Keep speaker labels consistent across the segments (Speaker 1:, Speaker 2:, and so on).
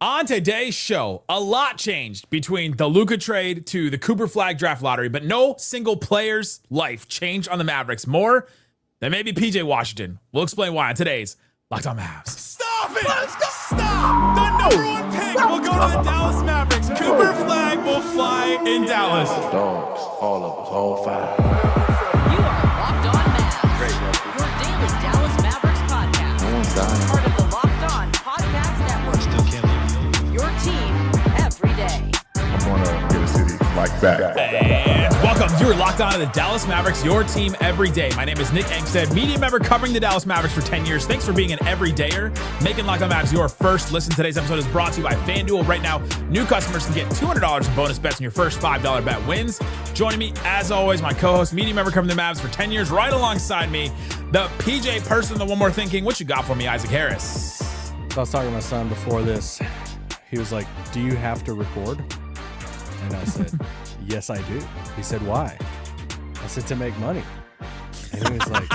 Speaker 1: On today's show, a lot changed between the Luka trade to the Cooper Flagg draft lottery, but no single player's life changed on the Mavericks more than maybe PJ Washington. We'll explain why on today's Locked On Mavs. Stop it! Let's go! Stop! The number one pick will go to the Dallas Mavericks. Cooper Flagg will fly in Dallas.
Speaker 2: Dogs, all of us, all five.
Speaker 3: You are Locked On Mavs, your daily Dallas Mavericks podcast.
Speaker 2: No one's dying.
Speaker 3: Part of the Locked On Podcast Network.
Speaker 4: Still can't.
Speaker 3: Your team every day.
Speaker 5: I'm gonna get a city like that.
Speaker 1: And welcome. You're locked on to the Dallas Mavericks, your team every day. My name is Nick Angstadt, media member covering the Dallas Mavericks for 10 years. Thanks for being an everydayer, making Locked On Mavs your first listen. Today's episode is brought to you by FanDuel. Right now, new customers can get $200 in bonus bets on your first $5 bet wins. Joining me, as always, my co-host, media member covering the Mavs for 10 years, right alongside me, the PJ person, the one more thinking. What you got for me, Isaac Harris?
Speaker 4: So I was talking to my son before this. He was like, "Do you have to record?" And I said, "Yes, I do." He said, "Why?" I said, "To make money." And he was like,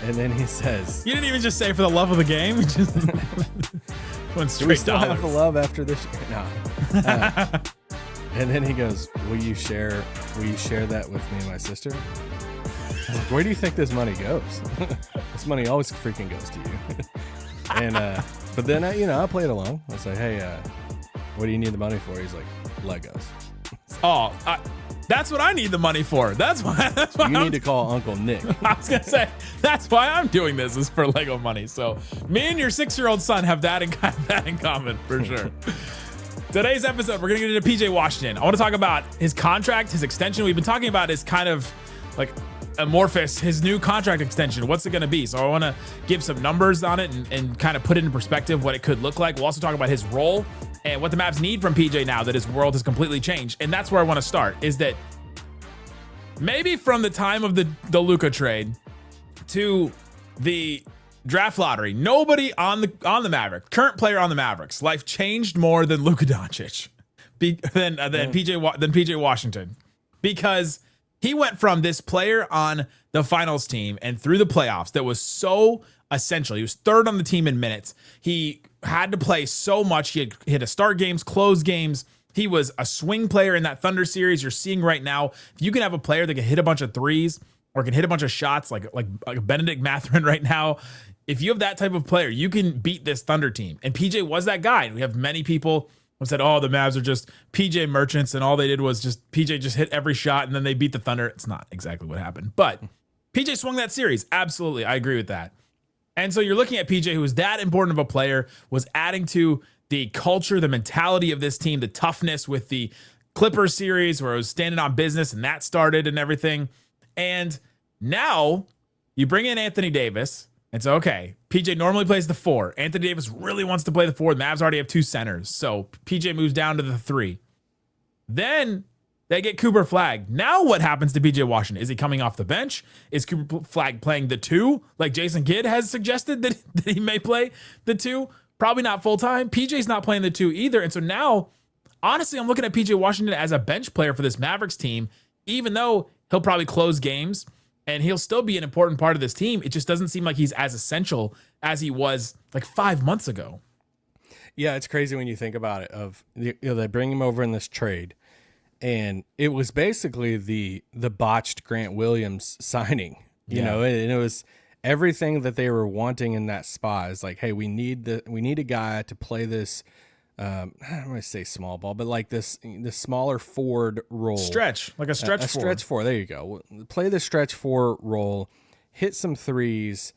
Speaker 4: and then he says,
Speaker 1: You didn't even just say for the love of the game. You just went straight
Speaker 4: "Do we still
Speaker 1: dollars.
Speaker 4: have the love after this?" No. And then he goes, "Will you share that with me and my sister?" I was like, "Where do you think this money goes?" This money always freaking goes to you. And but then I played along. I was like, "Hey, what do you need the money for?" He's like, "Legos."
Speaker 1: Oh, that's what I need the money for. That's why
Speaker 4: You need to call Uncle Nick.
Speaker 1: I was gonna say that's why I'm doing this is for Lego money. So me and your 6-year-old son have that in common for sure. Today's episode, we're gonna get into PJ Washington. I want to talk about his contract, his extension. We've been talking about his kind of like amorphous, his new contract extension. What's it gonna be? So I want to give some numbers on it and kind of put it in perspective what it could look like. We'll also talk about his role and what the Mavs need from PJ now that his world has completely changed. And that's where I want to start, is that maybe from the time of the Luka trade to the draft lottery, nobody on the Mavericks, current player on the Mavericks, life changed more than Luka Doncic, than PJ Washington, because he went from this player on the finals team and through the playoffs that was so essential. He was third on the team in minutes. He had to play so much. He had to start games, close games. He was a swing player in that Thunder series. You're seeing right now, if you can have a player that can hit a bunch of threes or can hit a bunch of shots like Benedict Mathurin right now, if you have that type of player, you can beat this Thunder team. And PJ was that guy. We have many people who said, "Oh, the Mavs are just PJ merchants, and all they did was just PJ just hit every shot and then they beat the Thunder." It's not exactly what happened, but PJ swung that series. Absolutely, I agree with that. And so you're looking at PJ, who was that important of a player, was adding to the culture, the mentality of this team, the toughness with the Clippers series where it was standing on business and that started and everything. And now you bring in Anthony Davis. It's okay. PJ normally plays the 4. Anthony Davis really wants to play the 4. The Mavs already have 2 centers. So PJ moves down to the 3. Then they get Cooper Flagg. Now what happens to PJ Washington? Is he coming off the bench? Is Cooper Flagg playing the 2? Like Jason Kidd has suggested that he may play the 2. Probably not full time. PJ's not playing the 2 either. And so now, honestly, I'm looking at PJ Washington as a bench player for this Mavericks team, even though he'll probably close games and he'll still be an important part of this team. It just doesn't seem like he's as essential as he was like 5 months ago.
Speaker 4: Yeah, it's crazy when you think about it. They bring him over in this trade, and it was basically the botched Grant Williams signing. You know, and it was everything that they were wanting in that spot. Is like, hey, we need a guy to play this. I don't want to say small ball, but like the smaller forward role,
Speaker 1: Stretch, like a stretch 4.
Speaker 4: Stretch 4. There you go. Play the stretch 4 role, hit some threes,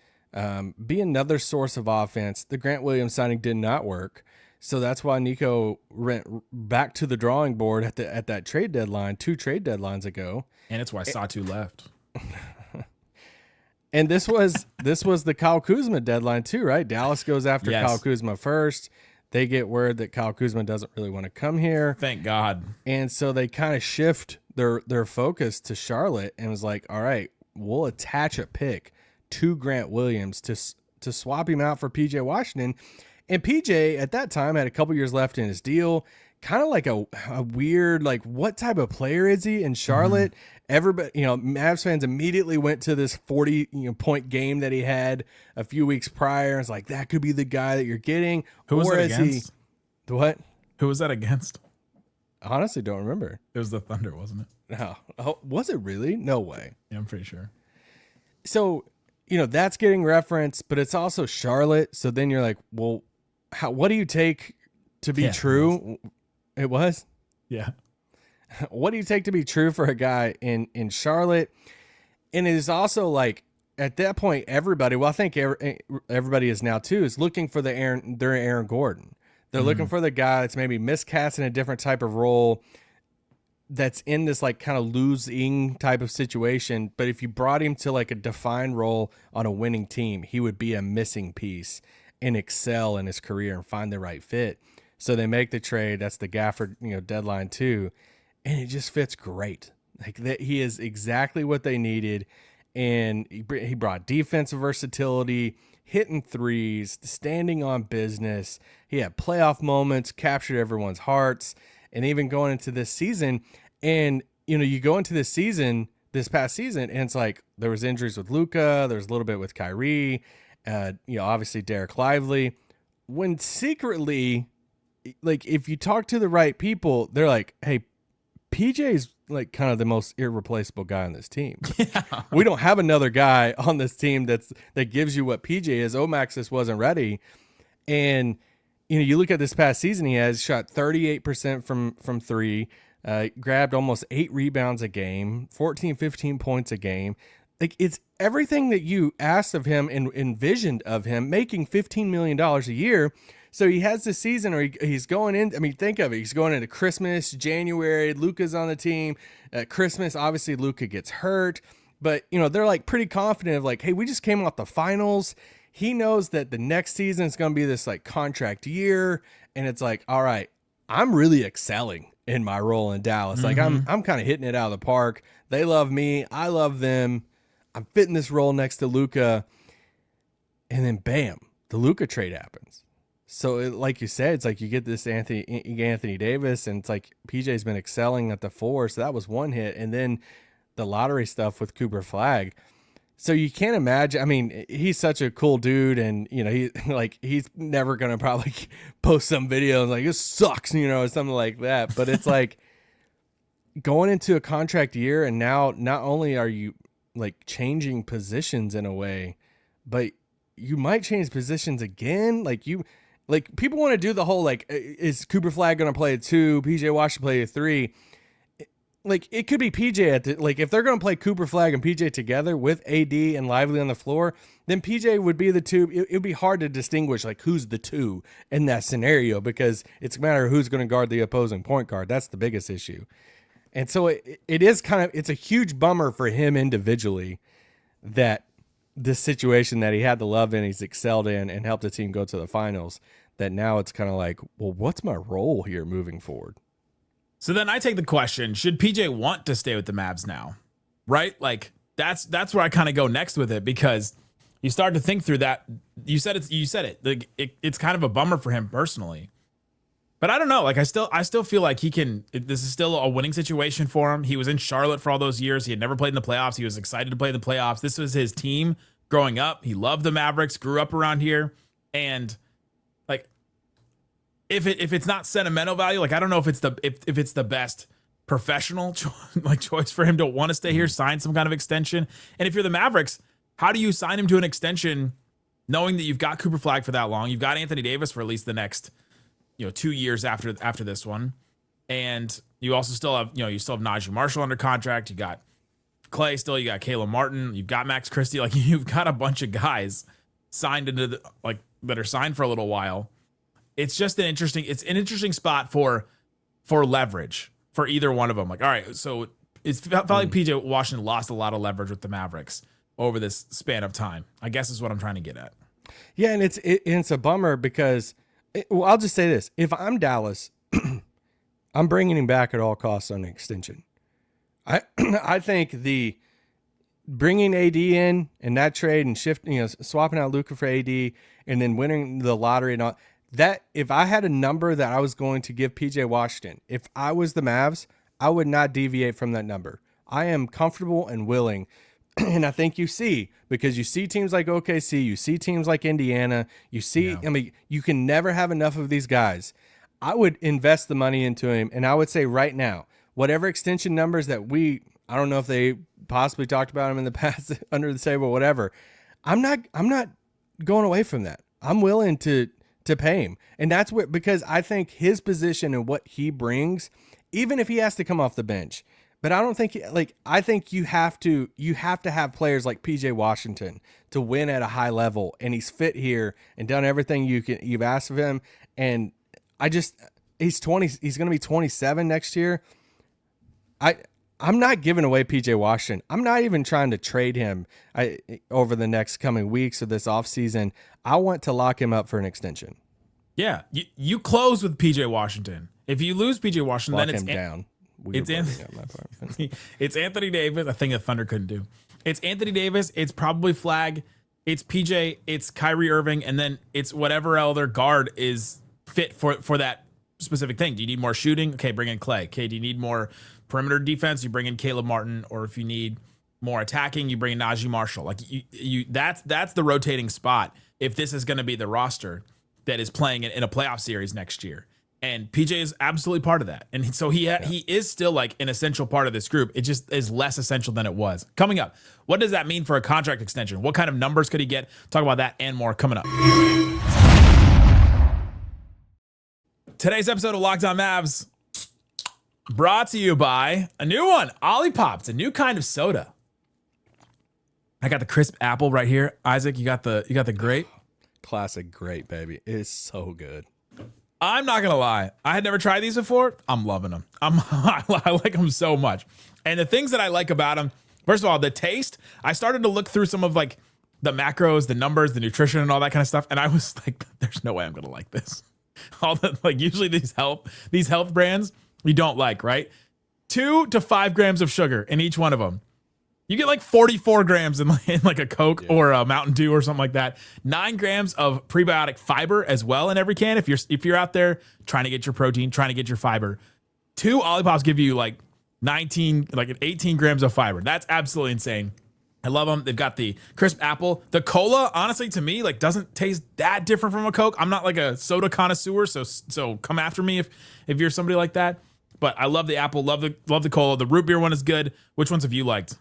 Speaker 4: be another source of offense. The Grant Williams signing did not work, so that's why Nico went back to the drawing board at that trade deadline, 2 trade deadlines ago,
Speaker 1: and it's why Satu left.
Speaker 4: And this was the Kyle Kuzma deadline too, right? Dallas goes after
Speaker 1: Yes.
Speaker 4: Kyle Kuzma first. They get word that Kyle Kuzma doesn't really want to come here.
Speaker 1: Thank God.
Speaker 4: And so they kind of shift their focus to Charlotte and was like, all right, we'll attach a pick to Grant Williams to swap him out for PJ Washington. And PJ at that time had a couple years left in his deal. Kind of like a weird, like, what type of player is he in Charlotte? Everybody, Mavs fans immediately went to this 40 point game that he had a few weeks prior. It's like, that could be the guy that you're getting.
Speaker 1: Who was
Speaker 4: Or
Speaker 1: it
Speaker 4: is
Speaker 1: against?
Speaker 4: What?
Speaker 1: Who was that against?
Speaker 4: I honestly don't remember.
Speaker 1: It was the Thunder, wasn't it?
Speaker 4: No. Oh, was it really? No way.
Speaker 1: Yeah, I'm pretty sure.
Speaker 4: So, that's getting referenced, but it's also Charlotte. So then you're like, well, what do you take to be true? It was?
Speaker 1: Yeah.
Speaker 4: What do you take to be true for a guy in Charlotte? And it is also like, at that point, everybody, well, I think everybody is now too, is looking for their Aaron Gordon. They're looking for the guy that's maybe miscast in a different type of role, that's in this like kind of losing type of situation. But if you brought him to like a defined role on a winning team, he would be a missing piece and excel in his career and find the right fit. So they make the trade. That's the Gafford, deadline too. And it just fits great. Like that, he is exactly what they needed. And he brought defensive versatility, hitting threes, standing on business. He had playoff moments, captured everyone's hearts. And even going into this season, and you go into this past season, and it's like there was injuries with Luka, there was a little bit with Kyrie, obviously Dereck Lively. When secretly, like if you talk to the right people, they're like, hey, PJ's like kind of the most irreplaceable guy on this team. Yeah. We don't have another guy on this team that gives you what PJ is. Omaxis wasn't ready, and you look at this past season, he has shot 38% from three, grabbed almost 8 rebounds a game, 15 points a game. Like it's everything that you asked of him and envisioned of him, making $15 million a year. So he has this season, or he's going in. I mean, think of it. He's going into Christmas, January. Luka's on the team. At Christmas, obviously Luka gets hurt, but they're like pretty confident of like, hey, we just came off the finals. He knows that the next season is going to be this like contract year, and it's like, all right, I'm really excelling in my role in Dallas. Like I'm kind of hitting it out of the park. They love me. I love them. I'm fitting this role next to Luka, and then bam, the Luka trade happens. So like you said, it's like you get this Anthony Davis, and it's like PJ's been excelling at the 4, so that was one hit, and then the lottery stuff with Cooper Flagg. So you can't imagine. I mean, he's such a cool dude, and he's never gonna probably post some video like this sucks, or something like that. But it's like going into a contract year, and now not only are you like changing positions in a way, but you might change positions again. Like people want to do the whole like, is Cooper Flagg gonna play a 2? PJ Washington play a 3? Like it could be PJ like if they're going to play Cooper Flagg and PJ together with AD and Lively on the floor, then PJ would be the 2. It would be hard to distinguish like who's the 2 in that scenario, because it's a matter of who's going to guard the opposing point guard. That's the biggest issue. And so it is it's a huge bummer for him individually that this situation that he had the love in, he's excelled in and helped the team go to the finals, that now it's kind of like, well, what's my role here moving forward?
Speaker 1: So then I take the question, should PJ want to stay with the Mavs now? Right? Like that's where I kind of go next with it, because you start to think through that. You said it. Like it's kind of a bummer for him personally. But I don't know. Like I still feel like this is still a winning situation for him. He was in Charlotte for all those years. He had never played in the playoffs. He was excited to play the playoffs. This was his team growing up. He loved the Mavericks, grew up around here. And like, if it's not sentimental value, like I don't know if it's the best professional choice for him to want to stay here, sign some kind of extension. And if you're the Mavericks, how do you sign him to an extension knowing that you've got Cooper Flagg for that long? You've got Anthony Davis for at least the next 2 years after this one. And you also still have, you still have Naji Marshall under contract. You got Klay still, you got Caleb Martin, you've got Max Christie. Like you've got a bunch of guys signed into that are signed for a little while. It's just an interesting spot for leverage for either one of them. Like, all right, so it's felt like PJ Washington lost a lot of leverage with the Mavericks over this span of time, I guess is what I'm trying to get at.
Speaker 4: Yeah. And it's a bummer because, I'll just say this. If I'm Dallas, I'm bringing him back at all costs on an extension. I think the bringing AD in and that trade and swapping out Luka for AD and then winning the lottery and all that, if I had a number that I was going to give PJ Washington, if I was the Mavs, I would not deviate from that number. I am comfortable and willing. And I think because you see teams like OKC, you see teams like Indiana, I mean, you can never have enough of these guys. I would invest the money into him, and I would say right now, whatever extension numbers that I don't know if they possibly talked about him in the past under the table, whatever. I'm not going away from that. I'm willing to pay him. And that's because I think his position and what he brings, even if he has to come off the bench, but I don't think I think you have to have players like PJ Washington to win at a high level, and he's fit here and done everything you've asked of him. And he's 20, he's going to be 27 next year. I'm not giving away PJ Washington. I'm not even trying to trade him over the next coming weeks or this offseason. I want to lock him up for an extension.
Speaker 1: Yeah, you close with PJ Washington. If you lose PJ Washington,
Speaker 4: lock
Speaker 1: then it's
Speaker 4: him down.
Speaker 1: It's Anthony Davis. I think the Thunder couldn't do. It's Anthony Davis. It's probably Flagg. It's PJ. It's Kyrie Irving, and then it's whatever other guard is fit for that specific thing. Do you need more shooting? Okay, bring in Klay. Okay, do you need more perimeter defense? You bring in Caleb Martin, or if you need more attacking, you bring in Naji Marshall. Like that's the rotating spot if this is going to be the roster that is playing in a playoff series next year. And PJ is absolutely part of that. And so he is still like an essential part of this group. It just is less essential than it was. Coming up, what does that mean for a contract extension? What kind of numbers could he get? Talk about that and more coming up. Today's episode of Locked On Mavs brought to you by a new one, Olipop. It's a new kind of soda. I got the crisp apple right here. Isaac, you got the grape.
Speaker 4: Classic grape, baby. It is so good.
Speaker 1: I'm not gonna lie. I had never tried these before. I'm loving them. I like them so much. And the things that I like about them, first of all, the taste. I started to look through some of like the macros, the numbers, the nutrition, and all that kind of stuff, and I was like, "There's no way I'm gonna like this." All the usually these health brands you don't like, right? 2 to 5 grams of sugar in each one of them. You get like 44 grams in like a Coke or a Mountain Dew or something like that. 9 grams of prebiotic fiber as well in every can. If you're out there trying to get your protein, trying to get your fiber, 2 Olipops give you like 18 grams of fiber. That's absolutely insane. I love them. They've got the crisp apple. The cola, honestly, to me, like doesn't taste that different from a Coke. I'm not like a soda connoisseur, so come after me if you're somebody like that. But I love the apple. Love the cola. The root beer one is good. Which ones have you liked?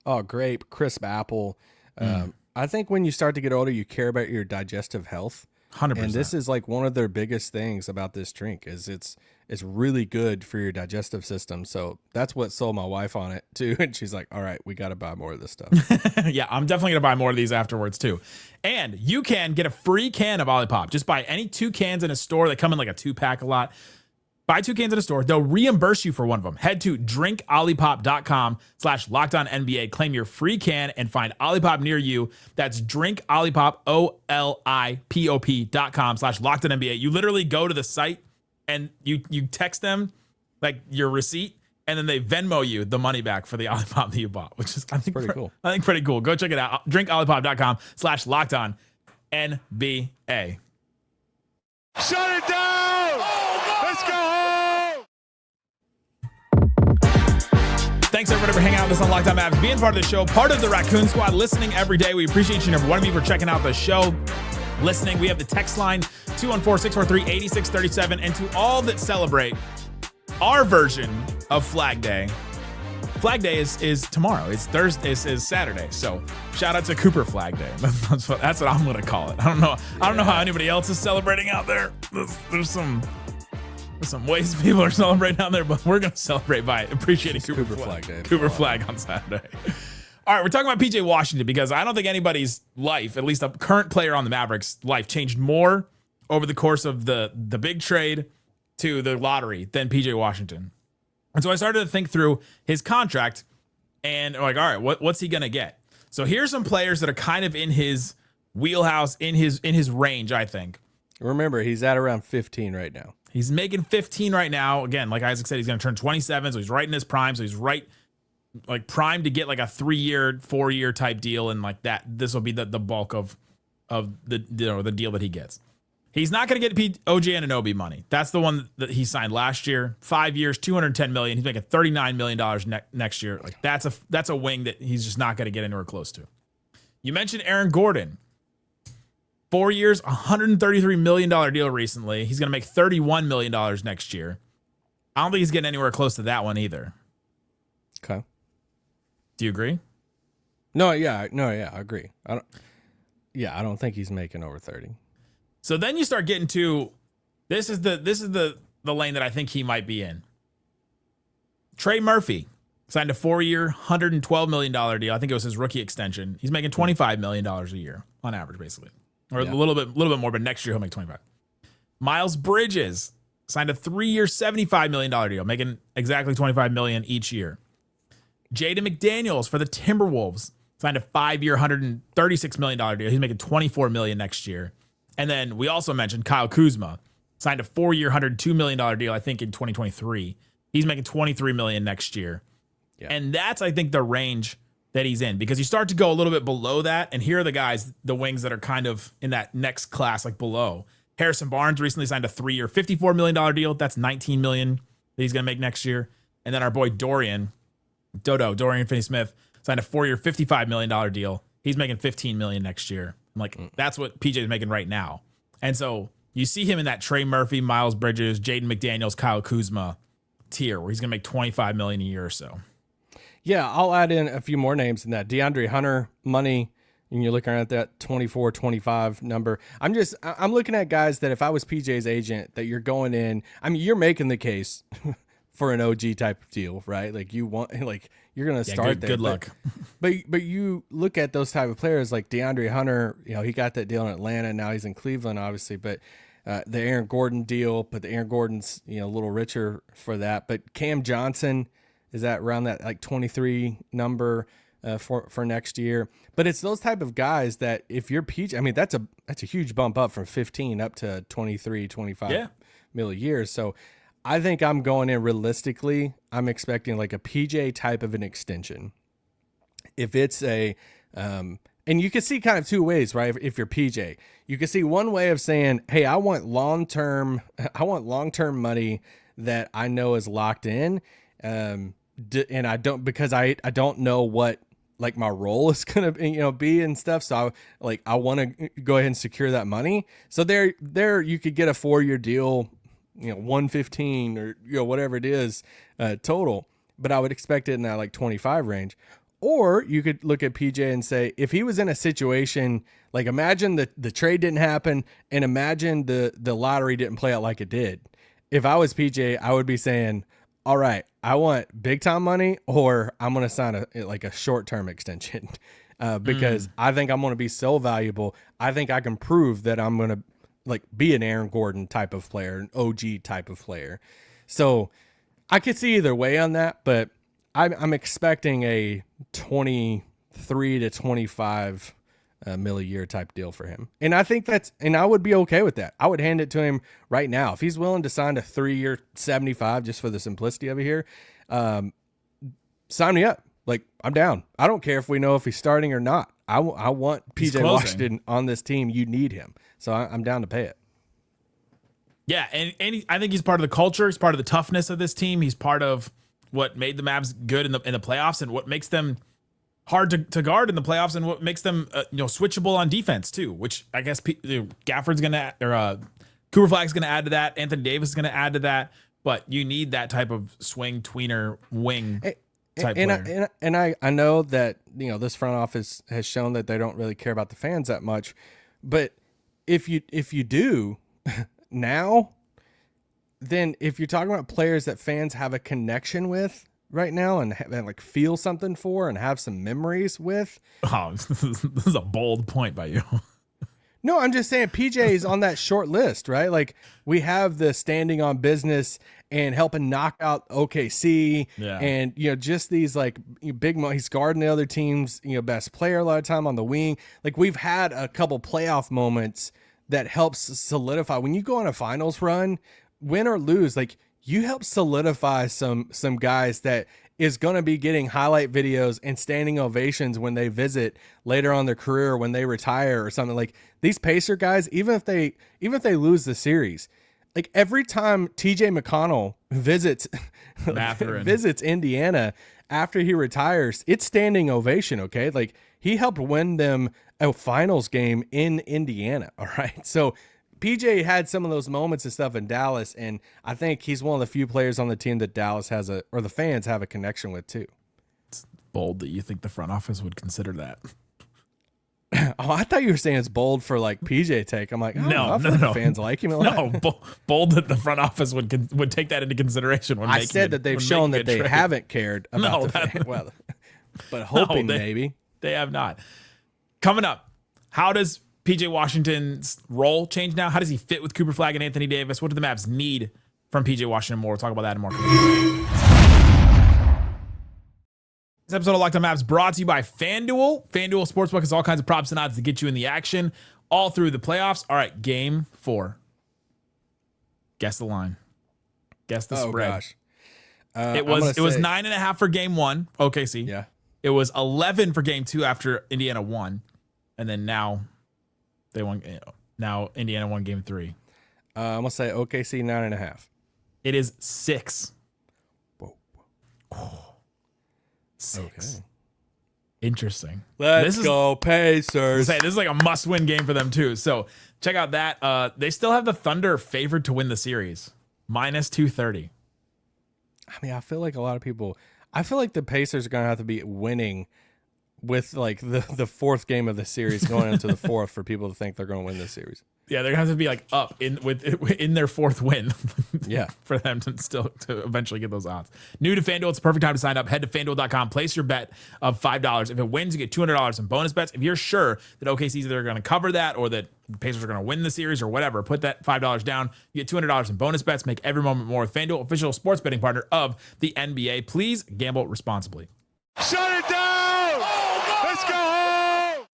Speaker 4: Oh, grape, crisp apple. I think when you start to get older, you care about your digestive health.
Speaker 1: 100%.
Speaker 4: And this is like one of their biggest things about this drink is it's really good for your digestive system. So that's what sold my wife on it too. And she's like, all right, we got to buy more of this stuff.
Speaker 1: Yeah, I'm definitely going to buy more of these afterwards too. And you can get a free can of Olipop. Just buy any 2 cans in a store. They come in like a 2-pack a lot. Buy 2 cans in a store. They'll reimburse you for one of them. Head to drinkolipop.com/LockedOnNBA. Claim your free can and find Olipop near you. That's drinkolipop, OLIPOP.com/LockedOnNBA. You literally go to the site and you text them like your receipt, and then they Venmo you the money back for the Olipop that you bought, which is I think pretty cool. I think pretty cool. Go check it out. drinkolipop.com/LockedOnNBA.
Speaker 5: Shut it down! Let's go home!
Speaker 1: Thanks everybody for hanging out with us on Locked On Mavs, being part of the show, part of the Raccoon Squad, listening every day. We appreciate each and every one of you for checking out the show, listening. We have the text line 214-643-8637, and to all that celebrate our version of Flag Day. Flag Day is tomorrow. It's Thursday. Is Saturday. So shout out to Cooper Flag Day. That's what I'm gonna call it. I don't know how anybody else is celebrating out there. There's some ways people are celebrating out there, but we're gonna celebrate by appreciating Cooper Flag Day. Cooper Flag on Saturday. All right, we're talking about PJ Washington because I don't think anybody's life, at least a current player on the Mavericks' life, changed more over the course of the big trade to the lottery than PJ Washington. And so I started to think through his contract and like, all right, what's he gonna get? So here's some players that are kind of in his wheelhouse, in his range, I think.
Speaker 4: Remember, he's at around 15 right now.
Speaker 1: He's making 15 right now. Again, like Isaac said, he's gonna turn 27, so he's right in his prime. So he's right like primed to get like a 3-year, 4-year type deal, and like that. This will be the bulk of the deal that he gets. He's not going to get OG Anunoby money. That's the one that he signed last year. 5 years, $210 million. He's making $39 million next year. Like that's a wing that he's just not going to get anywhere close to. You mentioned Aaron Gordon. 4 years, $133 million deal recently. He's going to make $31 million next year. I don't think he's getting anywhere close to that one either.
Speaker 4: Okay.
Speaker 1: Do you agree?
Speaker 4: No, I agree. I don't think he's making over 30.
Speaker 1: So then you start getting to this is the lane that I think he might be in. Trey Murphy signed a 4-year, $112 million deal. I think it was his rookie extension. He's making $25 million a year on average, basically. Or a little bit more, but next year he'll make 25. Miles Bridges signed a 3-year, $75 million deal, making exactly $25 million each year. Jaden McDaniels for the Timberwolves signed a 5-year, $136 million deal. He's making $24 million next year. And then we also mentioned Kyle Kuzma signed a 4-year, $102 million deal, I think in 2023. He's making $23 million next year. Yeah. And that's, I think, the range that he's in, because you start to go a little bit below that. And here are the guys, the wings that are kind of in that next class, like below. Harrison Barnes recently signed a 3-year, $54 million deal. That's $19 million that he's going to make next year. And then our boy Dorian Finney-Smith signed a 4-year, $55 million deal. He's making $15 million next year. I'm like, that's what PJ is making right now. And so you see him in that Trey Murphy, Miles Bridges, Jaden McDaniels, Kyle Kuzma tier, where he's going to make $25 million a year or so.
Speaker 4: Yeah, I'll add in a few more names in that. DeAndre Hunter money, and you're looking at that 24, 25 number. I'm looking at guys that if I was PJ's agent, that you're going in, I mean, you're making the case for an OG type of deal, right? Like you're going to start there.
Speaker 1: Good luck.
Speaker 4: But you look at those type of players like DeAndre Hunter, he got that deal in Atlanta. Now he's in Cleveland, obviously, but the Aaron Gordon deal, but the Aaron Gordon's, a little richer for that. But Cam Johnson, is that around that like 23 number for next year? But it's those type of guys that if you're PJ, I mean, that's a huge bump up from 15 up to 23, 25 mil a year. So I think I'm going in realistically. I'm expecting like a PJ type of an extension. If it's and you can see kind of two ways, right? If you're PJ, you can see one way of saying, hey, I want long-term money that I know is locked in. And I don't know what like my role is going to, be and stuff. So I want to go ahead and secure that money. So there you could get a 4-year deal, 115 or, whatever it is, total, but I would expect it in that like 25 range. Or you could look at PJ and say, if he was in a situation, like imagine the trade didn't happen and imagine the lottery didn't play out like it did. If I was PJ, I would be saying, all right, I want big time money, or I'm going to sign a short-term extension because I think I'm going to be so valuable. I think I can prove that I'm going to like be an Aaron Gordon type of player, an OG type of player. So I could see either way on that, but I'm expecting a 23 to 25 mil a year type deal for him. And I think and I would be okay with that. I would hand it to him right now. If he's willing to sign a 3-year 75, just for the simplicity of it here, sign me up. Like, I'm down. I don't care if we know if he's starting or not. I want PJ Washington on this team. You need him. So I'm down to pay it.
Speaker 1: Yeah, and I think he's part of the culture. He's part of the toughness of this team. He's part of what made the Mavs good in the playoffs and what makes them hard to guard in the playoffs and what makes them switchable on defense too, which I guess Gafford's gonna Cooper Flagg's gonna add to that. Anthony Davis is gonna add to that, but you need that type of swing tweener wing type player.
Speaker 4: And I know that this front office has shown that they don't really care about the fans that much, but if you do now, then if you're talking about players that fans have a connection with right now and like feel something for and have some memories with.
Speaker 1: Oh, this is a bold point by you.
Speaker 4: No, I'm just saying PJ is on that short list, right? Like we have the standing on business and helping knock out OKC and, just these like big, he's guarding the other team's, best player a lot of time on the wing. Like we've had a couple playoff moments that helps solidify when you go on a finals run, win or lose, like you help solidify some guys that is going to be getting highlight videos and standing ovations when they visit later on their career, when they retire or something. Like these Pacer guys, even if they lose the series, like every time TJ McConnell visits Indiana after he retires, it's standing ovation. Okay. Like he helped win them a finals game in Indiana. All right. So PJ had some of those moments and stuff in Dallas, and I think he's one of the few players on the team that Dallas has or the fans have a connection with too.
Speaker 1: It's bold that you think the front office would consider that.
Speaker 4: Oh, I thought you were saying it's bold for like PJ take. I'm like,
Speaker 1: no.
Speaker 4: The fans like him a lot.
Speaker 1: No, bold that the front office would take that into consideration when
Speaker 4: I said that they've shown that they haven't cared about well, but hoping maybe.
Speaker 1: They have not. Coming up, how does PJ Washington's role change now? How does he fit with Cooper Flagg and Anthony Davis? What do the Mavs need from PJ Washington more? We'll talk about that and more. This episode of Locked On Mavs brought to you by FanDuel. FanDuel Sportsbook has all kinds of props and odds to get you in the action all through the playoffs. All right, game 4. Guess the line. Guess the spread.
Speaker 4: Gosh.
Speaker 1: It was 9.5 for game 1, OKC.
Speaker 4: Yeah.
Speaker 1: It was 11 for game 2 after Indiana won. And then now they won. Now Indiana won game 3.
Speaker 4: I'm going to say OKC 9.5.
Speaker 1: It is 6.
Speaker 4: Whoa.
Speaker 1: 6.
Speaker 4: Okay.
Speaker 1: Interesting.
Speaker 4: Let's go Pacers.
Speaker 1: This is like a must-win game for them too. So check out that. They still have the Thunder favored to win the series, -230.
Speaker 4: I mean, I feel like the Pacers are going to have to be winning with like the fourth game of the series going into the fourth for people to think they're going to win this series.
Speaker 1: Yeah, they're gonna have to be like up in their fourth win.
Speaker 4: Yeah,
Speaker 1: for them to eventually get those odds. New to FanDuel, it's the perfect time to sign up. Head to FanDuel.com, place your bet of $5. If it wins, you get $200 in bonus bets. If you're sure that OKC's either going to cover that or that the Pacers are going to win the series or whatever, put that $5 down. You get $200 in bonus bets. Make every moment more with FanDuel, official sports betting partner of the NBA. Please gamble responsibly.
Speaker 5: Shut it down! Let's go home!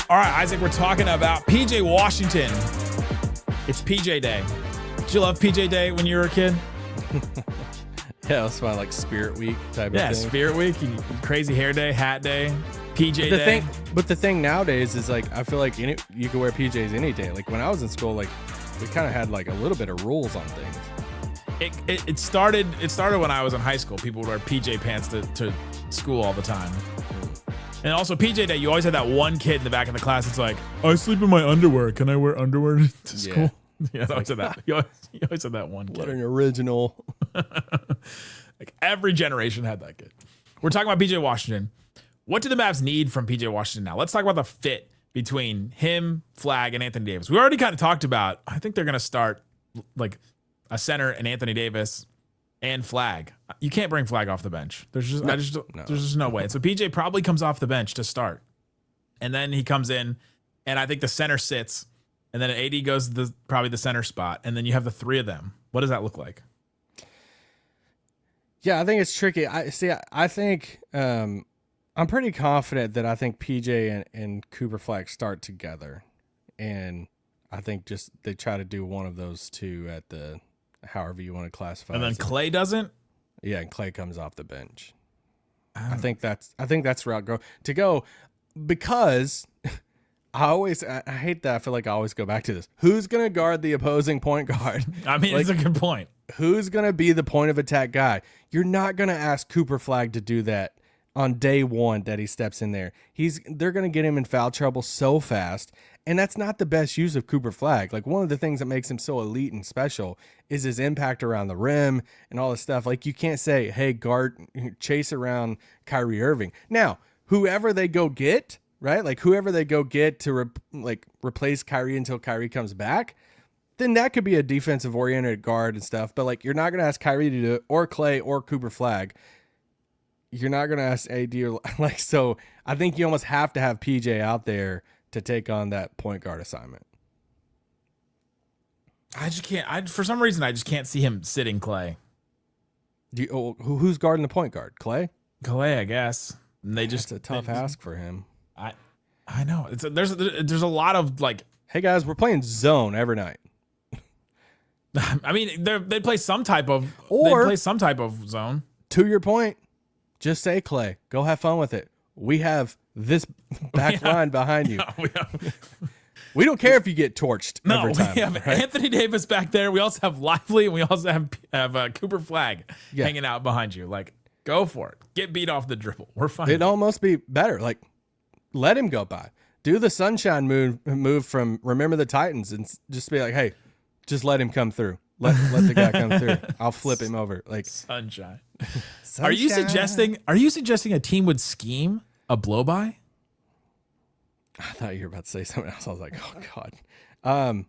Speaker 1: All right, Isaac, we're talking about PJ Washington. It's PJ Day. Did you love PJ Day when you were a kid?
Speaker 4: Yeah, it was my like Spirit Week type of thing.
Speaker 1: Yeah, Spirit Week, crazy hair day, hat day, PJ Day.
Speaker 4: But the thing nowadays is like I feel like you can wear PJs any day. Like when I was in school, like we kind of had like a little bit of rules on things.
Speaker 1: It started when I was in high school. People would wear PJ pants to school all the time. And also PJ Day, you always had that one kid in the back of the class. It's like, I sleep in my underwear. Can I wear underwear to school? Yeah, I always said that. You always said that one kid.
Speaker 4: What an original.
Speaker 1: Like every generation had that kid. We're talking about PJ Washington. What do the Mavs need from PJ Washington now? Let's talk about the fit between him, Flagg, and Anthony Davis. We already kind of talked about, I think they're going to start like a center and Anthony Davis and Flagg. You can't bring Flagg off the bench. There's just no way. So PJ probably comes off the bench to start. And then he comes in, and I think the center sits, and then AD goes to probably the center spot, and then you have the three of them. What does that look like?
Speaker 4: Yeah, I think it's tricky. I think I'm pretty confident that I think PJ and Cooper Flagg start together. And I think just they try to do one of those two at the however you want to classify.
Speaker 1: And then Klay doesn't?
Speaker 4: Yeah, and Klay comes off the bench. I think that's route to go because I hate that. I feel like I always go back to this. Who's going to guard the opposing point guard?
Speaker 1: I mean, it's a good point.
Speaker 4: Who's going to be the point of attack guy? You're not going to ask Cooper Flagg to do that on day one that he steps in there. They're going to get him in foul trouble so fast. And that's not the best use of Cooper Flagg. Like one of the things that makes him so elite and special is his impact around the rim and all this stuff. Like you can't say, hey, guard, chase around Kyrie Irving. Now, whoever they go get, right? Like whoever they go get to replace Kyrie until Kyrie comes back, then that could be a defensive oriented guard and stuff. But like, you're not going to ask Kyrie to do it or Klay or Cooper Flagg. You're not going to ask AD or like, so I think you almost have to have PJ out there to take on that point guard assignment.
Speaker 1: I just can't. For some reason, I just can't see him sitting Klay.
Speaker 4: Who's guarding the point guard? Klay?
Speaker 1: Klay, I guess. And
Speaker 4: it's a tough ask for him.
Speaker 1: I know. There's a lot of like.
Speaker 4: Hey guys, we're playing zone every night.
Speaker 1: I mean, they play some type of zone.
Speaker 4: To your point, just say Klay. Go have fun with it. We have this back line behind you. We don't care if you get torched every time.
Speaker 1: We have Anthony Davis back there. We also have Lively, and we also have Cooper Flagg hanging out behind you. Like, go for it. Get beat off the dribble. We're fine.
Speaker 4: It'd almost be better. Like, let him go by. Do the sunshine move from Remember the Titans and just be like, hey, just let him come through. Let the guy come through. I'll flip him over. Like
Speaker 1: Sunshine.
Speaker 4: sunshine.
Speaker 1: Are you suggesting a team would scheme a blow by?
Speaker 4: I thought you were about to say something else. I was like, oh God.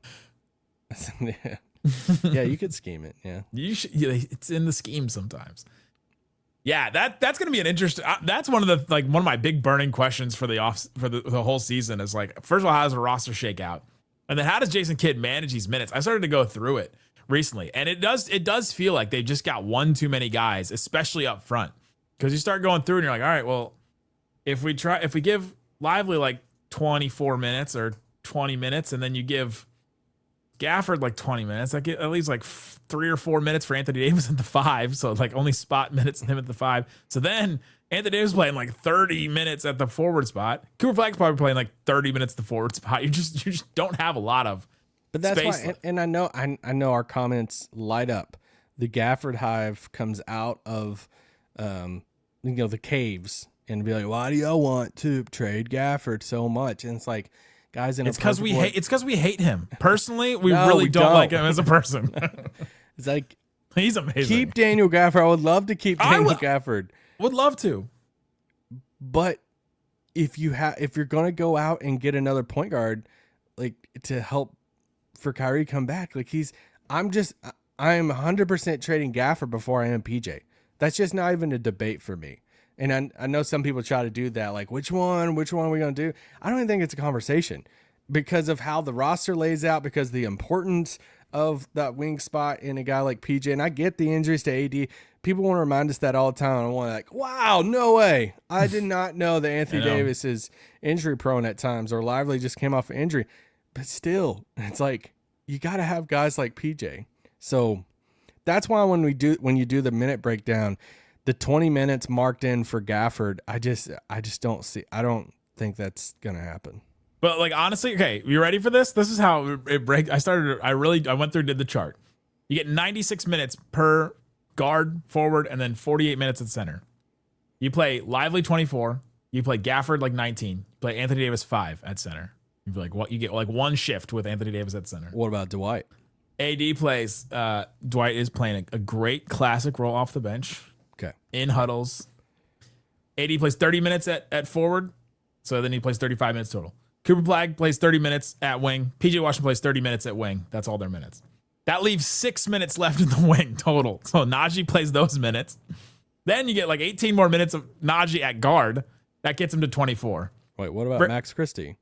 Speaker 4: Yeah, you could scheme it. Yeah.
Speaker 1: It's in the scheme sometimes. Yeah, that's gonna be an interesting. That's one of my big burning questions for the whole season is like, first of all, how does the roster shake out, and then how does Jason Kidd manage these minutes? I started to go through it recently, and it does feel like they've just got one too many guys, especially up front, because you start going through and you're like, all right, well, if we give Lively like 24 minutes or 20 minutes, and then you give Gafford like 20 minutes, that at least like 3 or 4 minutes for Anthony Davis at the 5. So like only spot minutes him at the 5. So then Anthony Davis playing like 30 minutes at the forward spot. Cooper Flagg's probably playing like 30 minutes at the forward spot. You just don't have a lot of
Speaker 4: But that's
Speaker 1: space.
Speaker 4: why, and I know our comments light up. The Gafford hive comes out of the caves and be like, why do y'all want to trade Gafford so much? And it's like, guys,
Speaker 1: it's because we hate him personally. We really don't like him as a person.
Speaker 4: It's like,
Speaker 1: he's amazing.
Speaker 4: Keep Daniel Gafford. I would love to keep Daniel Gafford.
Speaker 1: Would love to,
Speaker 4: but if you're gonna go out and get another point guard, like to help for Kyrie come back, like I'm 100% trading Gafford before I am PJ. That's just not even a debate for me. And I know some people try to do that, like which one are we going to do? I don't even think it's a conversation because of how the roster lays out, because the importance of that wing spot in a guy like PJ. And I get the injuries to AD. People want to remind us that all the time. I want to like, wow, no way. I did not know that Anthony Davis is injury prone at times, or Lively just came off an injury. But still, it's like you got to have guys like PJ. So that's why when you do the minute breakdown, the 20 minutes marked in for Gafford, I just don't see. I don't think that's gonna happen.
Speaker 1: But like honestly, okay, you ready for this? This is how it breaks. I went through and did the chart. You get 96 minutes per guard, forward, and then 48 minutes at center. You play Lively 24. You play Gafford like 19. You play Anthony Davis 5 at center. You feel like what you get like one shift with Anthony Davis at center.
Speaker 4: What about Dwight?
Speaker 1: AD plays. Dwight is playing a great classic role off the bench.
Speaker 4: Okay.
Speaker 1: In huddles. AD plays 30 minutes at forward. So then he plays 35 minutes total. Cooper Flagg plays 30 minutes at wing. PJ Washington plays 30 minutes at wing. That's all their minutes. That leaves 6 minutes left in the wing total. So Naji plays those minutes. Then you get like 18 more minutes of Naji at guard. That gets him to 24.
Speaker 4: Wait, what about Max Christie?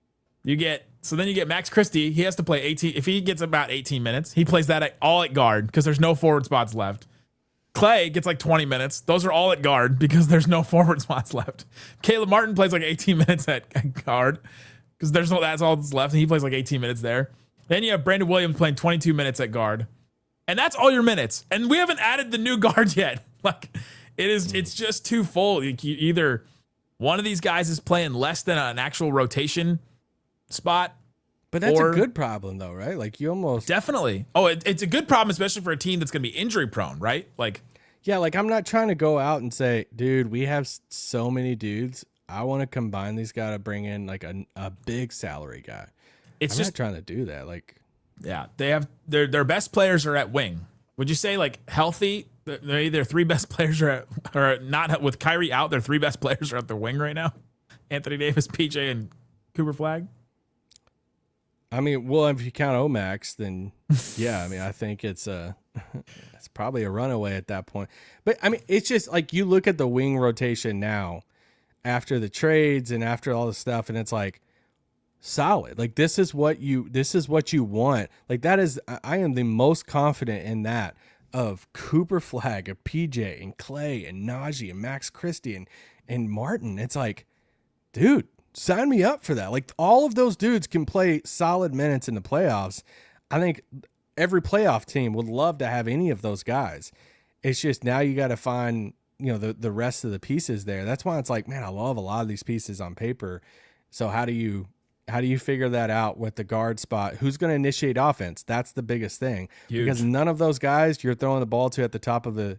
Speaker 1: Then you get Max Christie. He has to play 18. If he gets about 18 minutes, he plays that all at guard because there's no forward spots left. Klay gets like 20 minutes. Those are all at guard because there's no forward spots left. Caleb Martin plays like 18 minutes at guard because that's all that's left, and he plays like 18 minutes there. Then you have Brandon Williams playing 22 minutes at guard, and that's all your minutes. And we haven't added the new guard yet. Like it's just too full. Either one of these guys is playing less than an actual rotation spot.
Speaker 4: But that's a good problem, though, right? Like you almost
Speaker 1: definitely. Oh, it's a good problem, especially for a team that's going to be injury prone, right? Like,
Speaker 4: yeah, like I'm not trying to go out and say, dude, we have so many dudes. I want to combine these guys to bring in like a big salary guy. I'm just not trying to do that. Like,
Speaker 1: yeah, they have their best players are at wing. Would you say like healthy? Their 3 best players are not with Kyrie out. Their 3 best players are at the wing right now. Anthony Davis, PJ, and Cooper Flagg.
Speaker 4: I mean, well, if you count Omax, then yeah, I mean, I think it's probably a runaway at that point. But I mean, it's just like you look at the wing rotation now after the trades and after all the stuff, and it's like solid. Like this is what you want. Like that is, I am the most confident in that of Cooper Flagg, of PJ and Klay and Naji and Max Christie and Martin. It's like, dude, sign me up for that. Like all of those dudes can play solid minutes in the playoffs. I think every playoff team would love to have any of those guys. It's just now you got to find, the rest of the pieces there. That's why it's like, man, I love a lot of these pieces on paper. So how do you figure that out with the guard spot? Who's going to initiate offense? That's the biggest thing. Huge. Because none of those guys you're throwing the ball to at the top of the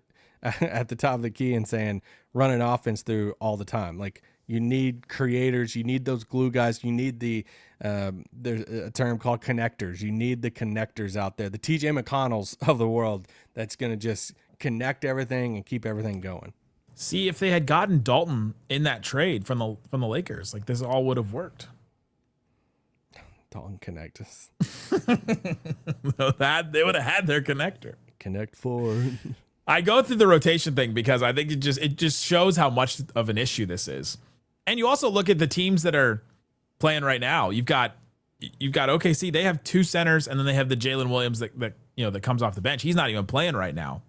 Speaker 4: key and saying run an offense through all the time. Like You need creators. You need those glue guys. You need there's a term called connectors. You need the connectors out there, the TJ McConnells of the world that's going to just connect everything and keep everything going.
Speaker 1: See, if they had gotten Dalton in that trade from the Lakers, like this all would have worked.
Speaker 4: Dalton connect us.
Speaker 1: That they would have had their connector.
Speaker 4: Connect 4.
Speaker 1: I go through the rotation thing because I think it just shows how much of an issue this is. And you also look at the teams that are playing right now. You've got OKC. They have 2 centers, and then they have the Jalen Williams that comes off the bench. He's not even playing right now.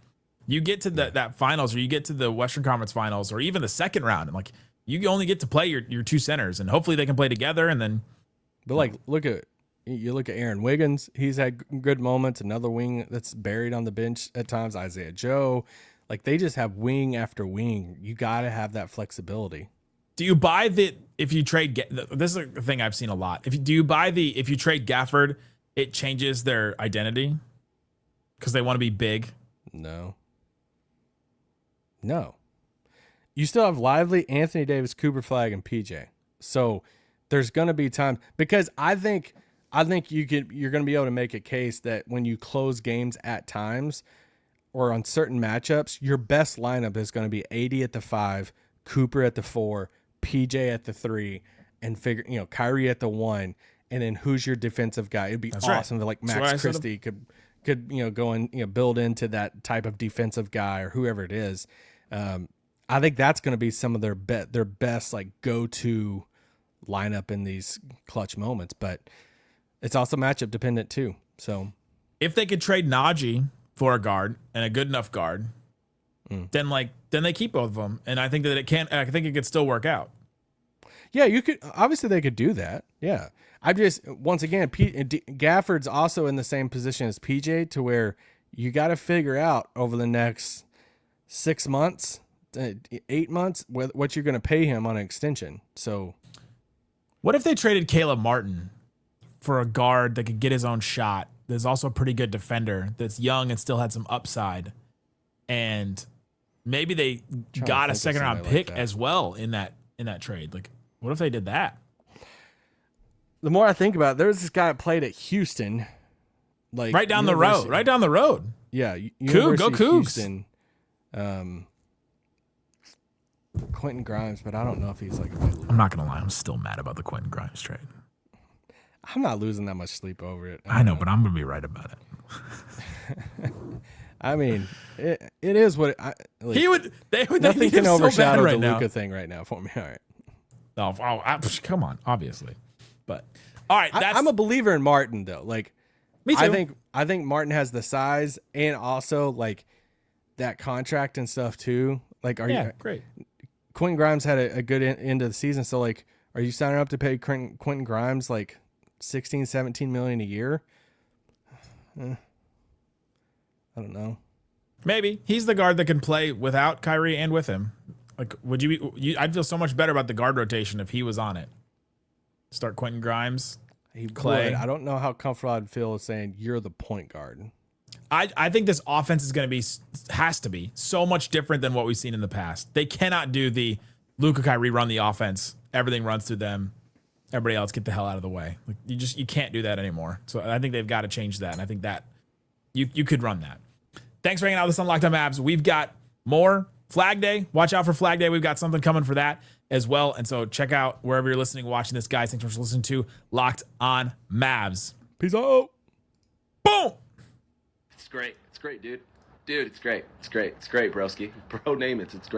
Speaker 1: You get to that finals, or you get to the Western Conference Finals, or even the second round, and like you only get to play your 2 centers, and hopefully they can play together. And then,
Speaker 4: but like look at Aaron Wiggins. He's had good moments. Another wing that's buried on the bench at times. Isaiah Joe, like they just have wing after wing. You got to have that flexibility.
Speaker 1: Do you buy if you trade? This is a thing I've seen a lot. If you trade Gafford, it changes their identity because they want to be big?
Speaker 4: No. You still have Lively, Anthony Davis, Cooper Flagg, and PJ. So there's going to be time because I think you're going to be able to make a case that when you close games at times or on certain matchups, your best lineup is going to be AD at the 5, Cooper at the 4, PJ at the 3, and Kyrie at the 1, and then who's your defensive guy? It'd be awesome. Right. Like Max Christie could go and build into that type of defensive guy or whoever it is. I think that's going to be some of their best like go-to lineup in these clutch moments, but it's also matchup dependent too. So
Speaker 1: if they could trade Naji for a guard and a good enough guard, then they keep both of them, and I think that it could still work out.
Speaker 4: Yeah, you could. Obviously, they could do that. Yeah, once again, Gafford's also in the same position as PJ, to where you got to figure out over the next 6 months, 8 months, what you're going to pay him on an extension. So,
Speaker 1: what if they traded Caleb Martin for a guard that could get his own shot? There's also a pretty good defender that's young and still had some upside, and maybe they got a second round pick as well in that trade. Like, what if they did that?
Speaker 4: The more I think about it, there was this guy that played at Houston, like
Speaker 1: right down the road.
Speaker 4: Yeah,
Speaker 1: go Cougs.
Speaker 4: Houston, Quentin Grimes, but I don't know if he's like.
Speaker 1: I'm not gonna lie, I'm still mad about the Quentin Grimes trade.
Speaker 4: I'm not losing that much sleep over it.
Speaker 1: I know, but I'm gonna be right about it.
Speaker 4: I mean, it is what
Speaker 1: nothing
Speaker 4: can overshadow
Speaker 1: the
Speaker 4: Luka thing right now for me. All right.
Speaker 1: Come on, obviously, but all right.
Speaker 4: I'm a believer in Martin though. Like,
Speaker 1: me too.
Speaker 4: I think Martin has the size and also like that contract and stuff too. Like,
Speaker 1: great.
Speaker 4: Quentin Grimes had a good end of the season, so like, are you signing up to pay Quentin Grimes like 16, 17 million a year? I don't know. Maybe
Speaker 1: he's the guard that can play without Kyrie and with him. Like, would I'd feel so much better about the guard rotation if he was on it. Start Quentin Grimes, Klay.
Speaker 4: I don't know how comfortable I'd feel saying you're the point guard.
Speaker 1: I think this offense has to be so much different than what we've seen in the past. They cannot do the Luka Kyrie run the offense. Everything runs through them. Everybody else get the hell out of the way. Like, you can't do that anymore. So I think they've got to change that. And I think that you could run that. Thanks for hanging out with us on Locked On Mavs. We've got more Flagg Day. Watch out for Flagg Day. We've got something coming for that as well. And so check out wherever you're listening, watching this, guys. Thanks for listening to Locked On Mavs.
Speaker 4: Peace out.
Speaker 1: Boom.
Speaker 6: It's great. It's great, dude. Dude, it's great. It's great. It's great, broski. Bro, name it. It's great.